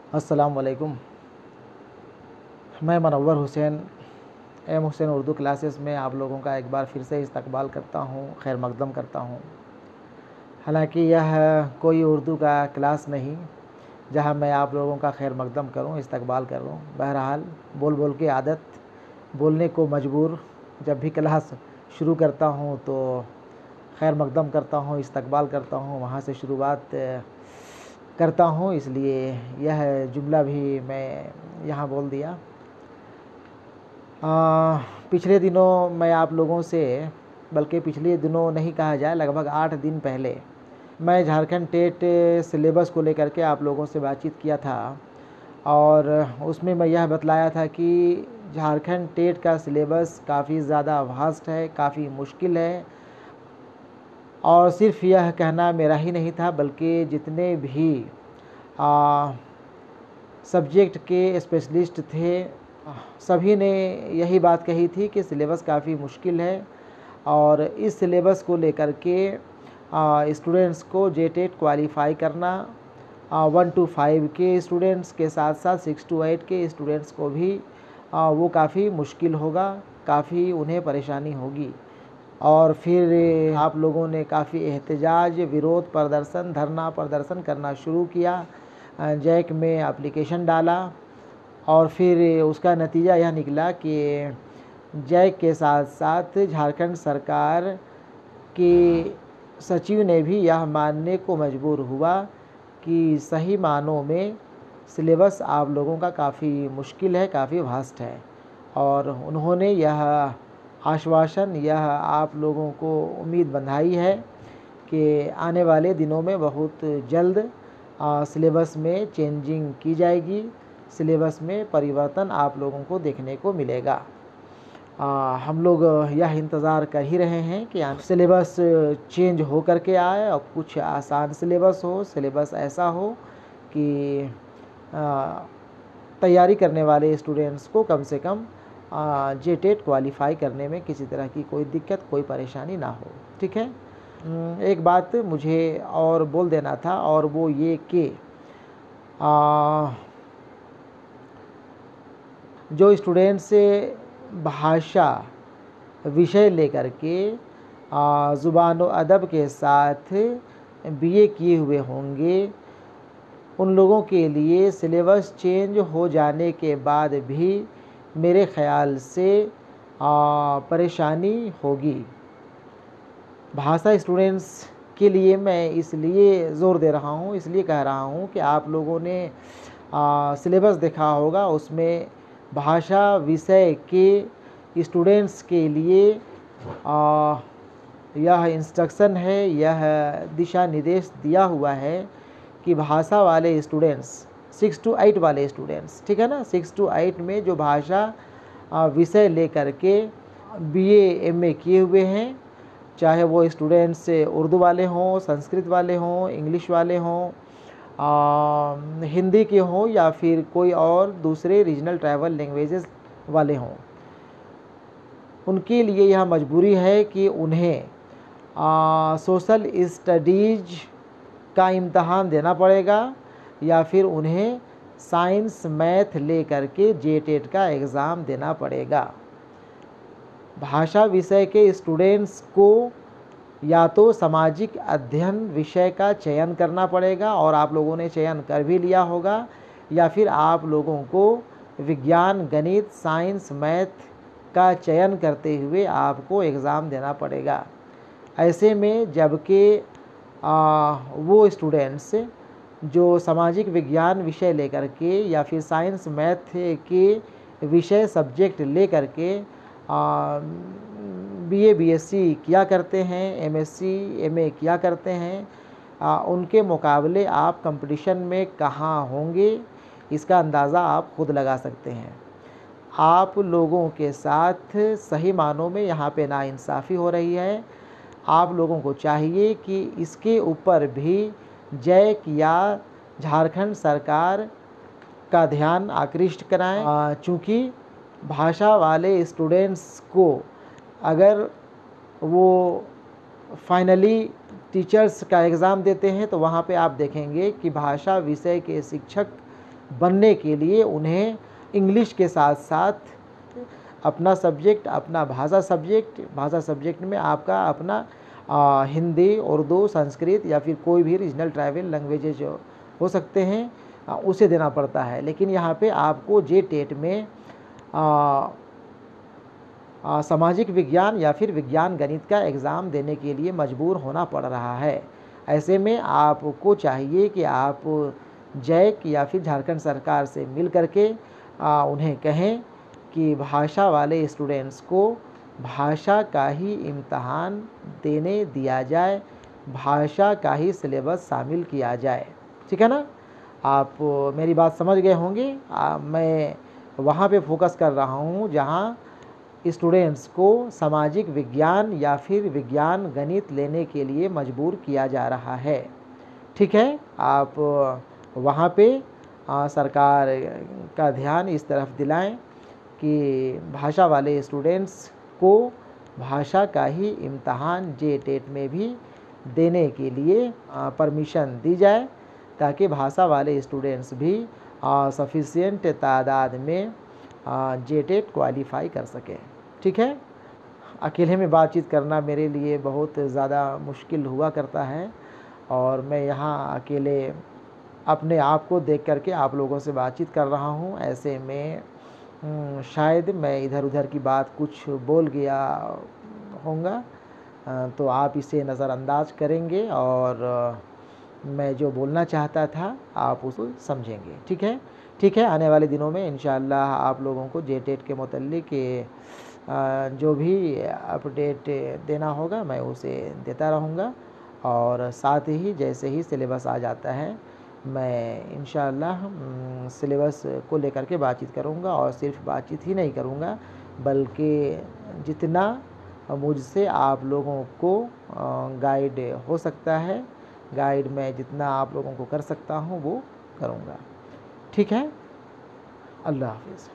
अस्सलाम वालेकुम। मैं मुनव्वर हुसैन एम हुसैन उर्दू क्लासेस में आप लोगों का एक बार फिर से इस्तकबाल करता हूँ, खैर मकदम करता हूँ। हालांकि यह कोई उर्दू का क्लास नहीं जहाँ मैं आप लोगों का खैर मकदम करूँ, इस्तकबाल करूँ। बहरहाल बोल बोल के आदत, बोलने को मजबूर। जब भी क्लास शुरू करता हूँ तो खैर मकदम करता हूँ, इस्तकबाल करता हूँ, वहाँ से शुरुआत करता हूँ, इसलिए यह जुमला भी मैं यहाँ बोल दिया। पिछले दिनों मैं आप लोगों से, बल्कि पिछले दिनों नहीं कहा जाए, लगभग 8 दिन पहले मैं झारखंड टेट सिलेबस को लेकर के आप लोगों से बातचीत किया था और उसमें मैं यह बतलाया था कि झारखंड टेट का सिलेबस काफ़ी ज़्यादा वास्ट है, काफ़ी मुश्किल है। और सिर्फ यह कहना मेरा ही नहीं था, बल्कि जितने भी सब्जेक्ट के स्पेशलिस्ट थे सभी ने यही बात कही थी कि सिलेबस काफ़ी मुश्किल है और इस सिलेबस को लेकर के स्टूडेंट्स को जेटेट क्वालिफ़ाई करना 1 to 5 के स्टूडेंट्स के साथ साथ 6 to 8 के स्टूडेंट्स को भी वो काफ़ी मुश्किल होगा, काफ़ी उन्हें परेशानी होगी। और फिर आप लोगों ने काफ़ी एहतजाज, विरोध प्रदर्शन, धरना प्रदर्शन करना शुरू किया, जैक में एप्लीकेशन डाला और फिर उसका नतीजा यह निकला कि जैक के साथ साथ झारखंड सरकार के सचिव ने भी यह मानने को मजबूर हुआ कि सही मानों में सिलेबस आप लोगों का काफ़ी मुश्किल है, काफ़ी वास्ट है। और उन्होंने यह आश्वासन, यह आप लोगों को उम्मीद बंधाई है कि आने वाले दिनों में बहुत जल्द सिलेबस में चेंजिंग की जाएगी, सिलेबस में परिवर्तन आप लोगों को देखने को मिलेगा। हम लोग यह इंतज़ार कर ही रहे हैं कि सिलेबस चेंज हो कर के आए और कुछ आसान सिलेबस हो, सिलेबस ऐसा हो कि तैयारी करने वाले स्टूडेंट्स को कम से कम जेटेट क्वालिफ़ाई करने में किसी तरह की कोई दिक्कत, कोई परेशानी ना हो। ठीक है। एक बात मुझे और बोल देना था और वो ये कि जो स्टूडेंट्स भाषा विषय लेकर के ज़ुबान व अदब के साथ बीए किए हुए होंगे, उन लोगों के लिए सिलेबस चेंज हो जाने के बाद भी मेरे ख़याल से परेशानी होगी। भाषा स्टूडेंट्स के लिए मैं इसलिए ज़ोर दे रहा हूँ, इसलिए कह रहा हूँ कि आप लोगों ने सिलेबस देखा होगा, उसमें भाषा विषय के स्टूडेंट्स के लिए यह इंस्ट्रक्शन है, यह दिशा निर्देश दिया हुआ है कि भाषा वाले स्टूडेंट्स 6 to 8 वाले स्टूडेंट्स, ठीक है ना, 6 to 8 में जो भाषा विषय लेकर के बीए एमए किए हुए हैं, चाहे वो स्टूडेंट्स उर्दू वाले हों, संस्कृत वाले हों, इंग्लिश वाले हों, हिंदी के हों या फिर कोई और दूसरे रीजनल ट्राइबल लैंग्वेजेस वाले हों, उनके लिए यह मजबूरी है कि उन्हें सोशल स्टडीज़ का इम्तहान देना पड़ेगा या फिर उन्हें साइंस मैथ ले करके जेटेट का एग्ज़ाम देना पड़ेगा। भाषा विषय के स्टूडेंट्स को या तो सामाजिक अध्ययन विषय का चयन करना पड़ेगा और आप लोगों ने चयन कर भी लिया होगा, या फिर आप लोगों को विज्ञान, गणित, साइंस, मैथ का चयन करते हुए आपको एग्ज़ाम देना पड़ेगा। ऐसे में जबकि वो स्टूडेंट्स जो सामाजिक विज्ञान विषय लेकर के या फिर साइंस मैथ के विषय सब्जेक्ट लेकर के बीए बीएससी किया करते हैं, एमएससी एमए किया करते हैं, उनके मुकाबले आप कंपटीशन में कहाँ होंगे, इसका अंदाज़ा आप खुद लगा सकते हैं। आप लोगों के साथ सही मानों में यहाँ पे नाइंसाफ़ी हो रही है। आप लोगों को चाहिए कि इसके ऊपर भी जैक या झारखंड सरकार का ध्यान आकृष्ट कराएं, चूँकि भाषा वाले स्टूडेंट्स को अगर वो फाइनली टीचर्स का एग्ज़ाम देते हैं तो वहाँ पे आप देखेंगे कि भाषा विषय के शिक्षक बनने के लिए उन्हें इंग्लिश के साथ साथ अपना सब्जेक्ट, अपना भाषा सब्जेक्ट में आपका अपना हिंदी, उर्दू, संस्कृत या फिर कोई भी रीजनल ट्राइबल लैंग्वेजेज हो सकते हैं, उसे देना पड़ता है। लेकिन यहाँ पे आपको JTET में सामाजिक विज्ञान या फिर विज्ञान गणित का एग्ज़ाम देने के लिए मजबूर होना पड़ रहा है। ऐसे में आपको चाहिए कि आप JAC या फिर झारखंड सरकार से मिल करके उन्हें कहें कि भाषा वाले स्टूडेंट्स को भाषा का ही इम्तहान देने दिया जाए, भाषा का ही सिलेबस शामिल किया जाए। ठीक है ना? आप मेरी बात समझ गए होंगे। मैं वहाँ पे फोकस कर रहा हूँ जहाँ स्टूडेंट्स को सामाजिक विज्ञान या फिर विज्ञान गणित लेने के लिए मजबूर किया जा रहा है। ठीक है? आप वहाँ पे सरकार का ध्यान इस तरफ दिलाएं कि भाषा वाले स्टूडेंट्स को भाषा का ही इम्तहान JTET में भी देने के लिए परमिशन दी जाए, ताकि भाषा वाले स्टूडेंट्स भी सफिशिएंट तादाद में JTET क्वालिफाई कर सकें। ठीक है? अकेले में बातचीत करना मेरे लिए बहुत ज़्यादा मुश्किल हुआ करता है, और मैं यहाँ अकेले अपने आप को देख करके आप लोगों से बातचीत कर रहा हूँ। ऐसे में शायद मैं इधर उधर की बात कुछ बोल गया होऊंगा, तो आप इसे नज़रअंदाज करेंगे और मैं जो बोलना चाहता था आप उसको समझेंगे। ठीक है? ठीक है, आने वाले दिनों में इंशाअल्लाह आप लोगों को JTET के मुतल्लिक जो भी अपडेट देना होगा मैं उसे देता रहूँगा, और साथ ही जैसे ही सिलेबस आ जाता है मैं इंशाअल्लाह सिलेबस को लेकर के बातचीत करूँगा, और सिर्फ बातचीत ही नहीं करूँगा बल्कि जितना मुझसे आप लोगों को गाइड हो सकता है, गाइड मैं जितना आप लोगों को कर सकता हूँ वो करूँगा। ठीक है? अल्लाह हाफ़िज़।